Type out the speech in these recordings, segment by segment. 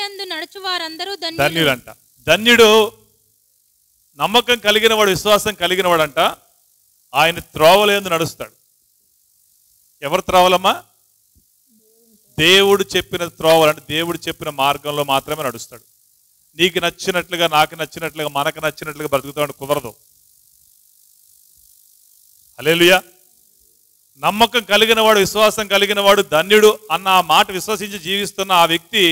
యందు నడుచు వారందరూ ధన్యులంట. ధన్యుడు నమ్మకం కలిగిన వాడు, విశ్వాసం కలిగిన వాడంట. ఆయన త్రోవల యందు నడుస్తాడు. ఎవరు త్రోవలమ్మా? దేవుడు చెప్పిన త్రోవలు, అంటే దేవుడు చెప్పిన మార్గంలో మాత్రమే నడుస్తాడు. నీకు నచ్చినట్లుగా, నాకు నచ్చినట్లుగా, మనకు నచ్చినట్లుగా బ్రతుకుతాడు కుదరదు. హల్లెలూయా. నమ్మకం కలిగిన వాడు, విశ్వాసం కలిగిన వాడు ధన్యుడు అన్న ఆ మాట విశ్వసించి జీవిస్తున్న ఆ వ్యక్తి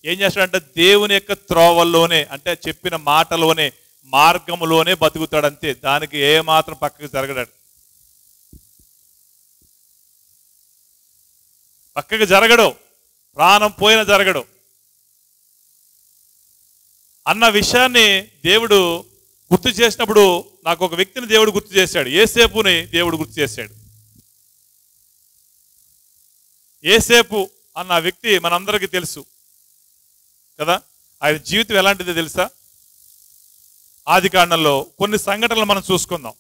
ఏం చేస్తాడంటే దేవుని యొక్క త్రోవల్లోనే, అంటే చెప్పిన మాటలోనే, మార్గంలోనే బతుకుతాడు. అంతే, దానికి ఏ మాత్రం పక్కకి జరగడాడు, పక్కకి జరగడు, ప్రాణం పోయిన జరగడు అన్న విషయాన్ని దేవుడు గుర్తు చేసినప్పుడు నాకు ఒక వ్యక్తిని దేవుడు గుర్తు చేశాడు. యోసేపుని దేవుడు గుర్తు చేశాడు. యోసేపు అన్న వ్యక్తి మనందరికీ తెలుసు కదా. ఆయన జీవితం ఎలాంటిదో తెలుసా? ఆదికాండంలో కొన్ని సంఘటనలు మనం చూసుకుందాం.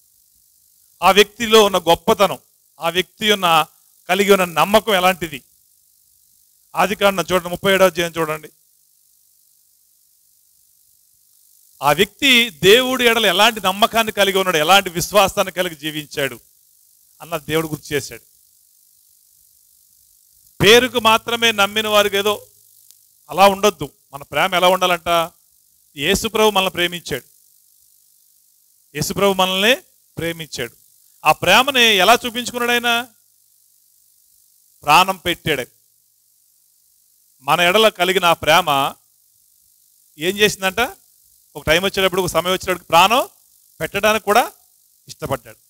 ఆ వ్యక్తిలో ఉన్న గొప్పతనం, ఆ వ్యక్తి కలిగి ఉన్న నమ్మకం ఎలాంటిది. ఆదికాండం చూడండి, 37వ అధ్యాయం చూడండి. ఆ వ్యక్తి దేవుడి ఎడల ఎలాంటి నమ్మకాన్ని కలిగి ఉన్నాడు, ఎలాంటి విశ్వాసాన్ని కలిగి జీవించాడు అన్న దేవుడు గుర్తు చేశాడు. పేరుకు మాత్రమే నమ్మిన వారికి ఏదో అలా ఉండొద్దు. మన ప్రేమ ఎలా ఉండాలంట? యేసుప్రభు మనల్ని ప్రేమించాడు. యేసుప్రభు మనల్ని ప్రేమించాడు. ఆ ప్రేమని ఎలా చూపించుకున్నాడు? ఆయన ప్రాణం పెట్టాడు. మన ఎడల కలిగిన ఆ ప్రేమ ఏం చేసిందంట? ఒక టైం వచ్చేటప్పుడు, ఒక సమయం వచ్చేటప్పుడు ప్రాణం పెట్టడానికి కూడా ఇష్టపడ్డాడు.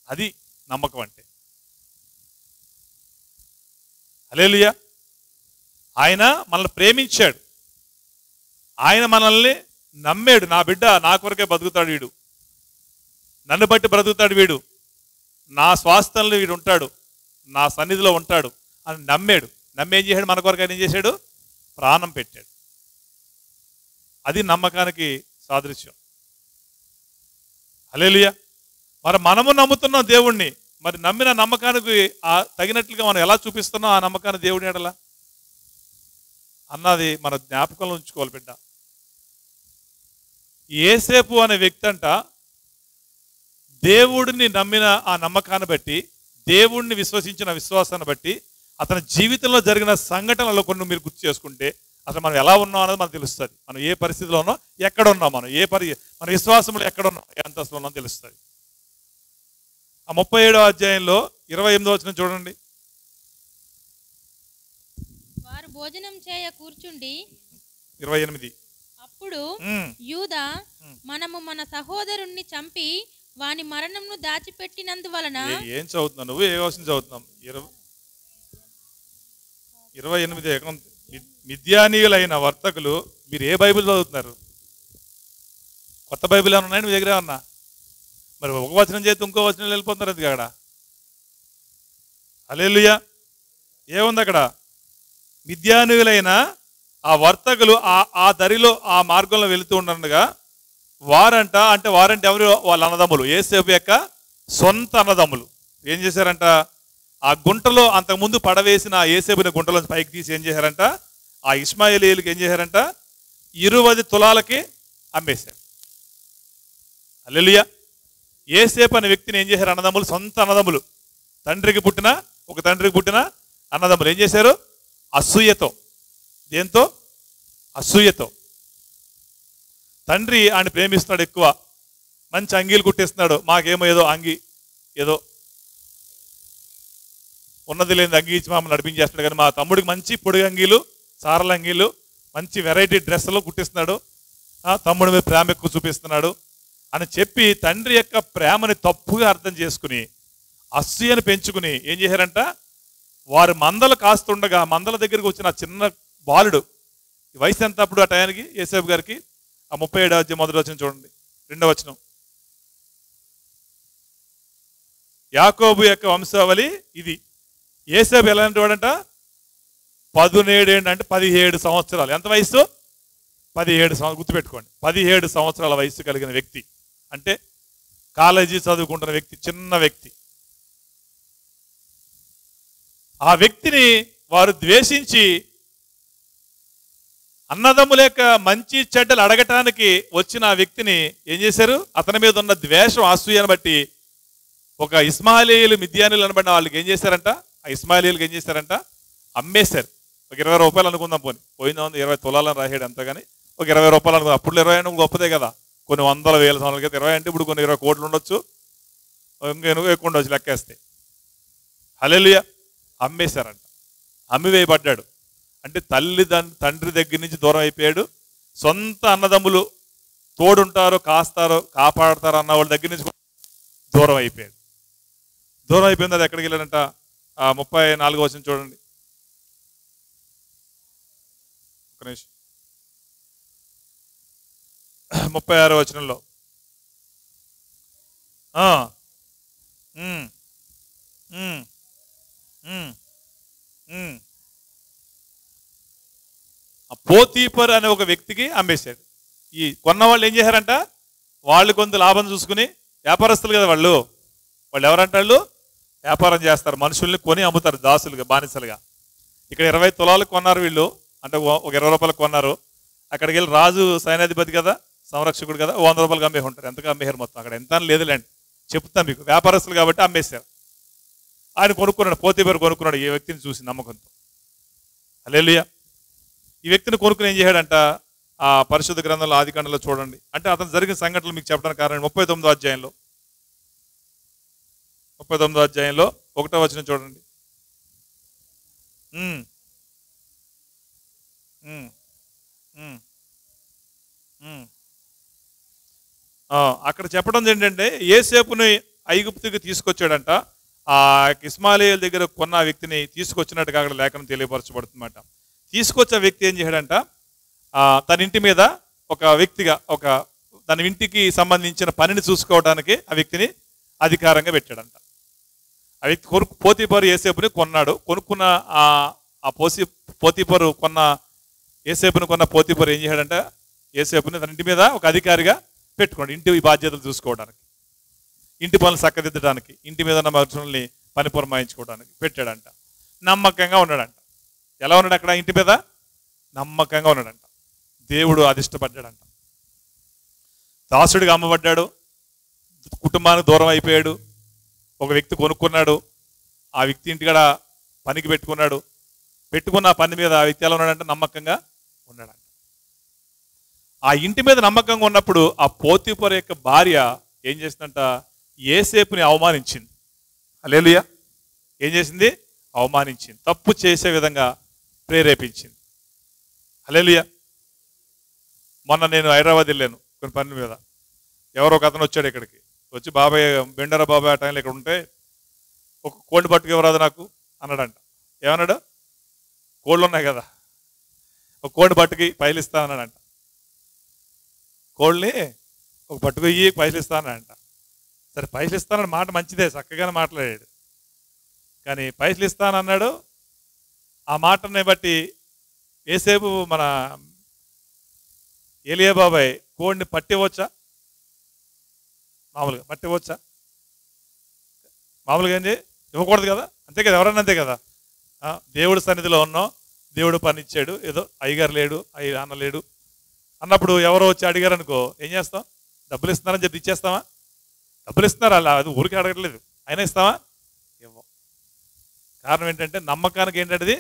అది నమ్మకం అంటే. హల్లెలూయా. ఆయన మనల్ని ప్రేమించాడు. ఆయన మనల్ని నమ్మాడు. నా బిడ్డ నా కొరకే బతుకుతాడు, వీడు నన్ను బట్టి బ్రతుకుతాడు, వీడు నా స్వాస్థ్యంలో వీడు ఉంటాడు, నా సన్నిధిలో ఉంటాడు అని నమ్మాడు. నమ్మి ఏం చేశాడు? మన కొరకు ఆయన ఏం చేశాడు? ప్రాణం పెట్టాడు. అది నమ్మకానికి సాదృశ్యం. హల్లెలూయా. మరి మనము నమ్ముతున్నాం దేవుణ్ణి. మరి నమ్మిన నమ్మకానికి తగినట్లుగా మనం ఎలా చూపిస్తున్నాం ఆ నమ్మకాన్ని దేవుని ఎడల అన్నది మన జ్ఞాపకంలో ఉంచుకోవాలి బిడ్డ. యోసేపు అనే వ్యక్తి అంట దేవుడిని నమ్మిన ఆ నమ్మకాన్ని బట్టి, దేవుడిని విశ్వసించిన విశ్వాసాన్ని బట్టి అతని జీవితంలో జరిగిన సంఘటనలో కొన్ని మీరు గుర్తు చేసుకుంటే అసలు మనం ఎలా ఉన్నాం అనేది మనకు తెలుస్తుంది. మనం ఏ పరిస్థితిలో ఉన్నాం, ఎక్కడ ఉన్నాం, మనం మన విశ్వాసంలో ఎక్కడ ఉన్నాం, ఏ అంతస్తులో ఉన్నాం తెలుస్తుంది. ఆ 37వ అధ్యాయంలో 28వ వచనం చూడండి. వారు భోజనం చేయ కూర్చుండి 28. అప్పుడు యూదా, మనము మన సహోదరుణ్ణి చంపి వాని మరణంను దాచిపెట్టినందువలన. ఏం చదువుతున్నావు నువ్వు? ఏ వచనం చదువుతున్నాం? 28. మిద్యానీయులైన వర్తకులు. మీరు ఏ బైబిల్ చదువుతున్నారు? కొత్త బైబిల్ ఏమన్నా ఉన్నాయని మీ దగ్గర ఏమన్నా? మరి ఒక వచనం చేతి ఇంకో వచనం వెళ్ళిపోతున్నారు అది అక్కడ. హల్లెలూయా. ఏముంది అక్కడ? మిద్యానీయులైన ఆ వర్తకులు ఆ దరిలో ఆ మార్గంలో వెళుతూ ఉండగా వారంటే ఎవరు? వాళ్ళ అన్నదమ్ములు, యోసేపు యొక్క సొంత అన్నదమ్ములు ఏం చేశారంట? ఆ గుంటలో అంతకుముందు పడవేసిన యోసేపుని గుంటలో పైకి తీసి ఏం చేశారంట? ఆ ఇష్మాయేలీయులకి ఏం చేశారంట? 20 తులాలకి అమ్మేశారు. హల్లెలూయా. యోసేపు అనే వ్యక్తిని ఏం చేశారు? అన్నదమ్ములు, సొంత అన్నదమ్ములు, తండ్రికి పుట్టిన అన్నదమ్ములు ఏం చేశారు? అసూయతో. దేంతో? అసూయతో. తండ్రి ఆయన ప్రేమిస్తున్నాడు ఎక్కువ, మంచి అంగీలు కుట్టేస్తున్నాడు. మాకేమో ఏదో అంగి, ఏదో ఉన్నది లేని అంగి ఇచ్చి మమ్మల్ని నడిపించేస్తున్నాడు. కానీ మా తమ్ముడికి మంచి పొడి అంగీలు, సారల అంగీలు, మంచి వెరైటీ డ్రెస్సులు కుట్టిస్తున్నాడు, తమ్ముడి మీద ప్రేమ ఎక్కువ చూపిస్తున్నాడు అని చెప్పి తండ్రి యొక్క ప్రేమని తప్పుగా అర్థం చేసుకుని అసూయను పెంచుకుని ఏం చేశారంట? వారు మందలు కాస్తుండగా మందల దగ్గరికి వచ్చిన చిన్న బాలుడు, వయసు ఎంత అప్పుడు ఆ టయానికి యోసేపు గారికి? ఆ 37వ అధ్యాయం 1వ వచనం చూడండి, 2వ వచనం. యాకోబు యొక్క వంశావళి ఇది. యోసేపు ఎలాంటి వాడంట? 17 ఏళ్ళు, అంటే 17 సంవత్సరాలు. ఎంత వయసు? 17 సంవత్సరాలు. గుర్తుపెట్టుకోండి, 17 సంవత్సరాల వయసు కలిగిన వ్యక్తి అంటే కాలేజీ చదువుకుంటున్న వ్యక్తి, చిన్న వ్యక్తి. ఆ వ్యక్తిని వారు ద్వేషించి అన్నదమ్ముల యొక్క మంచి చెడ్డలు అడగటానికి వచ్చిన ఆ వ్యక్తిని ఏం చేశారు? అతని మీద ఉన్న ద్వేషం, అసూయను బట్టి ఒక ఇస్మాయిలీయులు, మిద్యానీయులు అనబడిన వాళ్ళకి ఏం చేశారంట? ఆ ఇస్మాయిలీయులకి ఏం చేశారంట? అమ్మేశారు. ఒక 20 రూపాయలు అనుకుందాం, పోయిందా ఉంది 20 తులాలని రాసాడు అంత, కానీ ఒక 20 రూపాయలు అనుకుందాం. అప్పుడు 20 అంటే గొప్పదే కదా, కొన్ని వందల వేల సంవత్సరాల క్రితం 20 అంటే ఇప్పుడు కొన్ని 20 కోట్లు ఉండొచ్చు, ఇంకా ఎక్కువ ఉండొచ్చు లెక్కేస్తే. హల్లెలూయా. అమ్మేశారంట, అమ్మివేయబడ్డాడు. అంటే తండ్రి దగ్గర నుంచి దూరం అయిపోయాడు. సొంత అన్నదమ్ములు తోడుంటారు, కాస్తారు, కాపాడతారు అన్న వాళ్ళ దగ్గర నుంచి దూరం అయిపోయాడు. దూరం అయిపోయింది. అది ఎక్కడికి వెళ్ళాడంట? 34వ వచనం చూడండి. ఒక నిమిషం. 36వ వచనంలో పోతీఫర్ అనే ఒక వ్యక్తికి అమ్మేశాడు. ఈ కొన్న వాళ్ళు ఏం చేశారంట? వాళ్ళు కొంత లాభం చూసుకుని, వ్యాపారస్తులు కదా వాళ్ళు ఎవరంటే వాళ్ళు వ్యాపారం చేస్తారు, మనుషుల్ని కొని అమ్ముతారు దాసులుగా, బానిసలుగా. ఇక్కడ 20 తులాలు కొన్నారు వీళ్ళు, అంటే ఒక 20 రూపాయలకు కొన్నారు. అక్కడికి వెళ్ళి రాజు సైన్యాధిపతి కదా, సంరక్షకుడు కదా, 100 రూపాయలకు అమ్మే ఉంటారు. ఎంతగా అమ్మేశారు మొత్తం, అక్కడ ఎంత లేదులేండి, చెప్తాను మీకు. వ్యాపారస్తులు కాబట్టి అమ్మేశారు. ఆయన కొనుక్కున్నాడు, పోతీఫర్ కొనుక్కున్నాడు ఈ వ్యక్తిని చూసి నమ్మకంతో. హల్లెలూయా. ఈ వ్యక్తిని కొనుక్కుని ఏం చేశాడంట? ఆ పరిశుద్ధ గ్రంథంలో ఆదికాండంలో చూడండి. అంటే అతను జరిగిన సంఘటనలు మీకు చెప్పడానికి కారణం 39వ అధ్యాయంలో 1వ వచనం చూడండి. అక్కడ చెప్పడం ఏంటంటే, యోసేపుని ఐగుప్తుకి తీసుకొచ్చాడంట. ఆ ఇస్మాయిలీయుల దగ్గర కొన్న వ్యక్తిని తీసుకొచ్చినట్టుగా అక్కడ లేఖనం తెలియపరచబడుతుందన్నమాట. తీసుకొచ్చే వ్యక్తి ఏం చేశాడంట? తన ఇంటి మీద ఒక వ్యక్తిగా, తన ఇంటికి సంబంధించిన పనిని చూసుకోవడానికి ఆ వ్యక్తిని అధికారంగా పెట్టాడంట. ఆ వ్యక్తి పోతీఫరు యోసేపుని కొన్నాడు. కొనుక్కున్న పోతీఫరు యోసేపుని కొన్న పోతీఫరు ఏం చేశాడంట? యోసేపుని తన ఇంటి మీద ఒక అధికారిగా పెట్టుకోండి, ఇంటి బాధ్యతలు చూసుకోవడానికి, ఇంటి పనులు చక్కదిద్దడానికి, ఇంటి మీద ఉన్న మనుషుల్ని పని పురమాయించుకోవడానికి పెట్టాడంట. నమ్మకంగా ఉన్నాడంట. ఎలా ఉన్నాడు అక్కడ? ఇంటి మీద నమ్మకంగా ఉన్నాడంట. దేవుడు అధిష్టపడ్డాడంట. దాసుడిగా అమ్మబడ్డాడు, కుటుంబానికి దూరం అయిపోయాడు. ఒక వ్యక్తి కొనుక్కున్నాడు, ఆ వ్యక్తి ఇంటికాడ పనికి పెట్టుకున్న పని మీద ఆ వ్యక్తి ఎలా ఉన్నాడంటే? నమ్మకంగా ఉన్నాడంట. ఆ ఇంటి మీద నమ్మకంగా ఉన్నప్పుడు ఆ పోతీఫర్ యొక్క భార్య ఏం చేసిందంట? యోసేపుని అవమానించింది. హల్లెలూయా. ఏం చేసింది? అవమానించింది, తప్పు చేసే విధంగా ప్రేరేపించింది. హల్లెలూయా. మొన్న నేను హైదరాబాద్ వెళ్ళాను కొన్ని పనుల మీద. ఎవరో ఒక అతను వచ్చాడు ఇక్కడికి, వచ్చి బాబాయ్, బెండరా బాబాయ్ ఆ టైంలో ఇక్కడ ఉంటే ఒక కోడిని పట్టుకు ఇవ్వరాదు నాకు అన్నాడంట. ఏమన్నాడు? కోళ్ళు ఉన్నాయి కదా, ఒక కోడిని పట్టుకి పైలు ఇస్తా అన్నాడంట. కోళ్ళని ఒక పట్టుకు ఇయ్యి పైసలు ఇస్తానంట. సరే పైసలు ఇస్తానని మాట మంచిదే, చక్కగానే మాట్లాడాడు. కానీ పైసలు ఇస్తానన్నాడు. ఆ మాటని బట్టి యోసేపు మన ఏలియా బాబాయ్ కోడిని పట్టివచ్చా? మామూలుగా పట్టివచ్చా? మామూలుగా ఏంది, ఇవ్వకూడదు కదా, అంతే కదా, ఎవరన్నా అంతే కదా. దేవుడి సన్నిధిలో ఉన్నాం, దేవుడు పని ఇచ్చాడు, ఏదో అయ్యగారు లేడు, అన్న లేడు అన్నప్పుడు ఎవరో వచ్చి అడిగారు అనుకో, ఏం చేస్తాం? డబ్బులు ఇస్తున్నారని చెప్పి ఇచ్చేస్తావా? డబ్బులు ఇస్తున్నారు, అలా అది ఊరికి అడగట్లేదు, అయినా ఇస్తావా? ఇవ్వం. కారణం ఏంటంటే నమ్మకానికి ఏంటంటే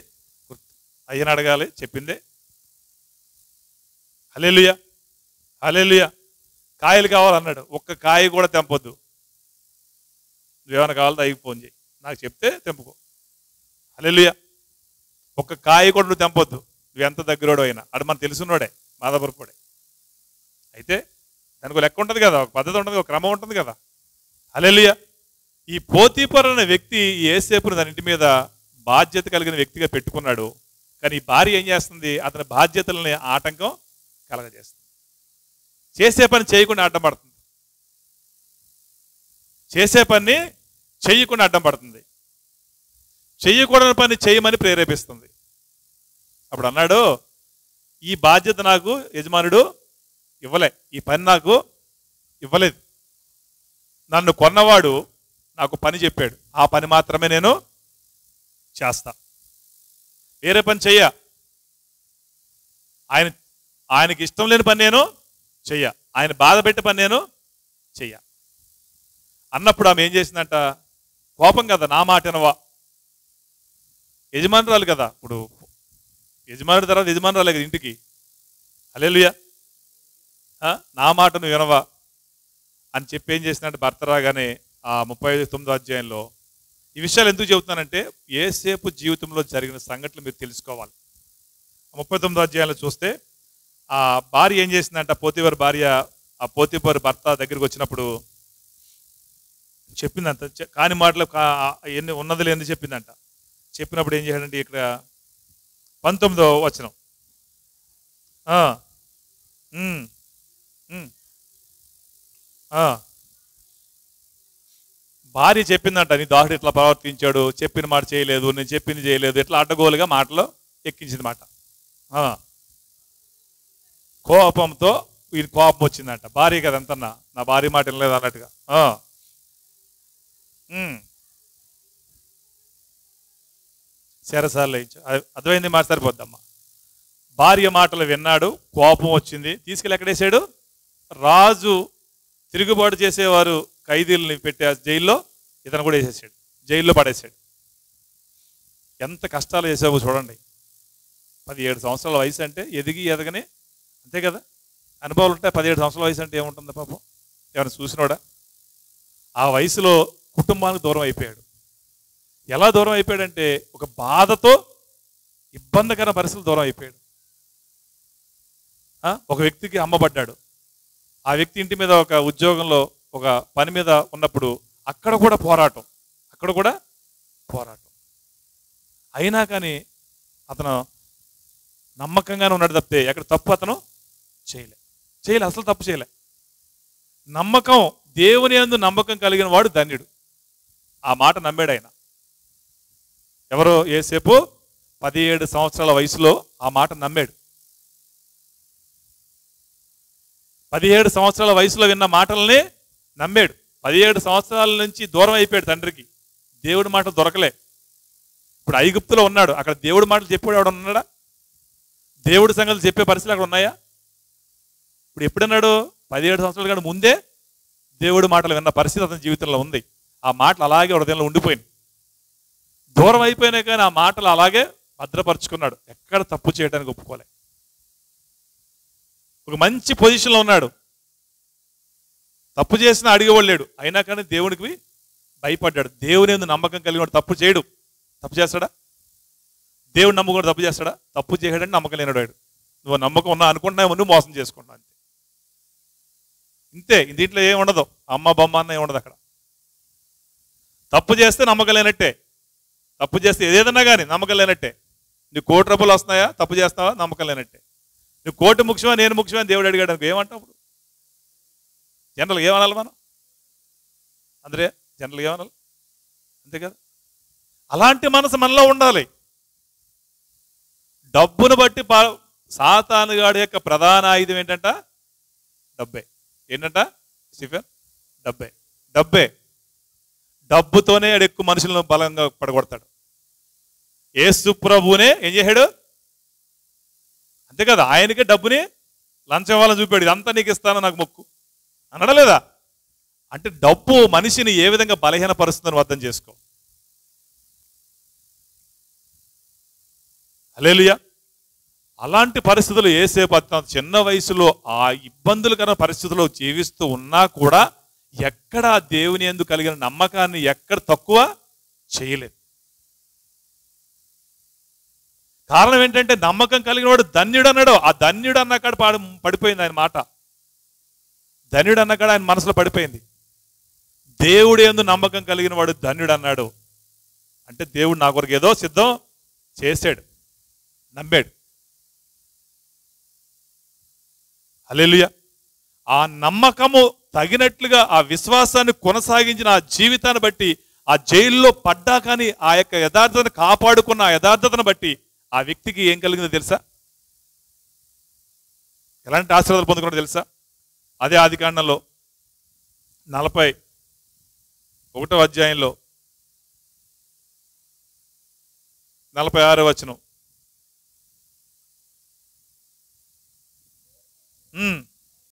గుర్తు. అయ్యని అడగాలి, చెప్పిందే. హల్లెలూయా, హల్లెలూయా. కాయలు కావాలన్నాడు, ఒక్క కాయ కూడా తెంపొద్దు, నువ్వేమైనా కావాలో అయ్యి ఫోన్ చేయి, నాకు చెప్తే తెంపుకో. హల్లెలూయా. ఒక్క కాయ కూడా నువ్వు తెంపొద్దు, నువ్వు ఎంత దగ్గరోడు అయినా. అడు మనకు తెలుసున్నోడే, మాధవరపుడే. అయితే దానికి ఒక లెక్క ఉంటుంది కదా, ఒక పద్ధతి ఉంటుంది, ఒక క్రమం ఉంటుంది కదా. హల్లెలూయా. ఈ పోతీఫర్ అనే వ్యక్తి యోసేపును తన ఇంటి మీద బాధ్యత కలిగిన వ్యక్తిగా పెట్టుకున్నాడు. కానీ ఈ భార్య ఏం చేస్తుంది? అతని బాధ్యతలని ఆటంకం కలగజేస్తుంది. చేసే పని చేయకుండా అడ్డం పడుతుంది, చేసే పని చెయ్యకుండా అడ్డం పడుతుంది, చెయ్యకూడని పని చేయమని ప్రేరేపిస్తుంది. అప్పుడు అన్నాడు, ఈ బాధ్యత నాకు యజమానుడు ఇవ్వలే, ఈ పని నాకు ఇవ్వలేదు, నన్ను కొన్నవాడు నాకు పని చెప్పాడు, ఆ పని మాత్రమే నేను చేస్తా, వేరే పని చెయ్య. ఆయన ఆయనకి ఇష్టం లేని పని నేను చెయ్య, ఆయన బాధ పెట్టే పని నేను చెయ్య అన్నప్పుడు ఆమె ఏం చేసిందంట? కోపం కదా, నా మాట వినవా, యజమానురాలు కదా, ఇప్పుడు యజమానుడి తర్వాత యజమానురాలే కదా ఇంటికి, హల్లెలూయా, నా మాట నువ్వు వినవా అని చెప్పి ఏం చేసినట్టు భర్త రాగానే ఆ 39వ అధ్యాయంలో ఈ విషయాలు ఎందుకు చెబుతున్నానంటే యేసేపు జీవితంలో జరిగిన సంఘటనలు మీరు తెలుసుకోవాలి. 39వ అధ్యాయంలో చూస్తే ఆ భార్య ఏం చేసిందంట, పోతీఫరు భార్య ఆ పోతీఫరు భర్త దగ్గరికి వచ్చినప్పుడు చెప్పిందంట, కాని మాటలు ఎన్ని ఉన్నది లేని చెప్పిందంట. చెప్పినప్పుడు ఏం చేశాడంటే ఇక్కడ 19వ వచనం, భార్య చెప్పిందంట, నీ దాసుడు ఇట్లా ప్రవర్తించాడు, చెప్పిన మాట చేయలేదు, నేను చెప్పింది చేయలేదు, ఇట్లా అడ్డగోలుగా మాటలో ఎక్కించింది మాట. కోపంతో వీరి కోపం వచ్చిందంట. భార్య కదా ఎంతన్నా, నా భార్య మాట వినలేదు అన్నట్టుగా. శరసాలు అర్థమైంది, మాట సరిపోద్దమ్మా. భార్య మాటలు విన్నాడు, కోపం వచ్చింది, తీసుకెళ్ళి ఎక్కడేసాడు? రాజు తిరుగుబాటు చేసేవారు ఖైదీలని పెట్టే జైల్లో ఇతను కూడా వేసేసాడు, జైల్లో పడేసాడు. ఎంత కష్టాలు చేసావో చూడండి. 17 సంవత్సరాల వయసు అంటే ఎదగనే అంతే కదా, అనుభవాలు ఉంటాయి. 17 సంవత్సరాల వయసు అంటే ఏముంటుంది పాపం, ఎవరైనా చూసినోడా? ఆ వయసులో కుటుంబానికి దూరం అయిపోయాడు. ఎలా దూరం అయిపోయాడంటే ఒక బాధతో ఇబ్బందికర పరిస్థితులు దూరం అయిపోయాడు. ఒక వ్యక్తికి అమ్మబడ్డాడు. ఆ వ్యక్తి ఇంటి మీద ఒక ఉద్యోగంలో ఒక పని మీద ఉన్నప్పుడు అక్కడ కూడా పోరాటం. అయినా కానీ అతను నమ్మకంగానే ఉన్నాడు తప్పితే ఎక్కడ తప్పు అతను చేయలే, అసలు తప్పు చేయలే. నమ్మకం, దేవుని యందు నమ్మకం కలిగిన వాడు ధన్యుడు. ఆ మాట నమ్మాడు ఆయన. ఎవరో యేసేపు 17 సంవత్సరాల వయసులో ఆ మాట నమ్మాడు. 17 సంవత్సరాల వయసులో విన్న మాటల్ని నమ్మాడు. 17 సంవత్సరాల నుంచి దూరం అయిపోయాడు తండ్రికి. దేవుడి మాట దొరకలే. ఇప్పుడు ఐగుప్తులో ఉన్నాడు, అక్కడ దేవుడి మాటలు చెప్పాడు ఎవడ ఉన్నాడా? దేవుడి సంగతులు చెప్పే పరిస్థితులు అక్కడ ఉన్నాయా? ఇప్పుడు ఎప్పుడన్నాడు? 17 సంవత్సరాల కంటే ముందే దేవుడి మాటలు విన్న పరిస్థితి అతని జీవితంలో ఉంది. ఆ మాటలు అలాగే హృదయంలో ఉండిపోయింది. దూరం అయిపోయినా కానీ ఆ మాటలు అలాగే భద్రపరుచుకున్నాడు. ఎక్కడ తప్పు చేయడానికి ఒప్పుకోలే. ఒక మంచి పొజిషన్లో ఉన్నాడు, తప్పు చేసినా అడిగేవాళ్ళేడు. అయినా కానీ దేవుడికి భయపడ్డాడు. దేవుని యందు నమ్మకం కలిగి వాడు తప్పు చేయడు. తప్పు చేస్తాడా? దేవుడు నమ్మకం తప్పు చేస్తాడా? తప్పు చేయడాన్ని నమ్మకం లేనివాడు. నువ్వు నమ్మకం ఉన్నా అనుకుంటున్నావు, నువ్వు మోసం చేసుకుంటున్నావు అంతే. ఇంతే, దీంట్లో ఏమి ఉండదు, అమ్మ బొమ్మ అన్న ఏమి ఉండదు అక్కడ. తప్పు చేస్తే నమ్మకం లేనట్టే. తప్పు చేస్తే ఏదైనా కానీ నమ్మకం లేనట్టే. నీకు కోటి రూపాయలు వస్తున్నాయా, తప్పు చేస్తావా, నమ్మకం లేనట్టే. నువ్వు కోటి ముఖ్యమా, నేను ముఖ్యమా దేవుడు అడిగాడు అనుకో, ఏమంటావు? అప్పుడు జనరల్గా ఏమనాలి మనం? అందరే జనరల్గా ఏమనాలి? అంతే కదా. అలాంటి మనసు మనలో ఉండాలి. డబ్బును బట్టి సాతానుగాడి యొక్క ప్రధాన ఆయుధం ఏంటంట? డబ్బే. ఏంటంట స్టీఫెన్? డబ్బే. డబ్బుతోనే ఎక్కువ మనుషులను బలంగా పడగొడతాడు. యేసు ప్రభువునే ఏం చేశాడు? అంతే కదా, ఆయనకే డబ్బుని లంచం ఇవ్వాలని చూపాడు. ఇదంతా నీకు ఇస్తాను, నాకు మొక్కు అనడా లేదా? అంటే డబ్బు మనిషిని ఏ విధంగా బలహీనపరుస్తుందని అర్థం చేసుకో. హల్లెలూయా. అలాంటి పరిస్థితులు యేసేపు చిన్న వయసులో ఆ ఇబ్బందులకర పరిస్థితుల్లో జీవిస్తూ ఉన్నా కూడా ఎక్కడ దేవుని యందు కలిగిన నమ్మకాన్ని ఎక్కడ తక్కువ చేయలేదు. కారణం ఏంటంటే నమ్మకం కలిగిన వాడు ధన్యుడు అన్నాడు. ఆ ధన్యుడు అన్నకాడ పడిపోయింది ఆయన మాట. ధన్యుడు అన్నకాడ ఆయన మనసులో పడిపోయింది. దేవుడి యందు నమ్మకం కలిగిన వాడు ధన్యుడు అన్నాడు అంటే దేవుడు నా కొరకు ఏదో సిద్ధం చేశాడు, నమ్మాడు. హల్లెలూయా. ఆ నమ్మకము తగినట్లుగా ఆ విశ్వాసాన్ని కొనసాగించిన ఆ జీవితాన్ని బట్టి, ఆ జైల్లో పడ్డా కానీ ఆ యొక్క యథార్థతను కాపాడుకున్న ఆ యథార్థతను బట్టి ఆ వ్యక్తికి ఏం కలిగిందో తెలుసా? ఎలాంటి ఆశీర్వాదాలు పొందుకున్నాడో తెలుసా? అదే ఆదికాండంలో 41వ అధ్యాయంలో 46వ వచనం. ఉమ్,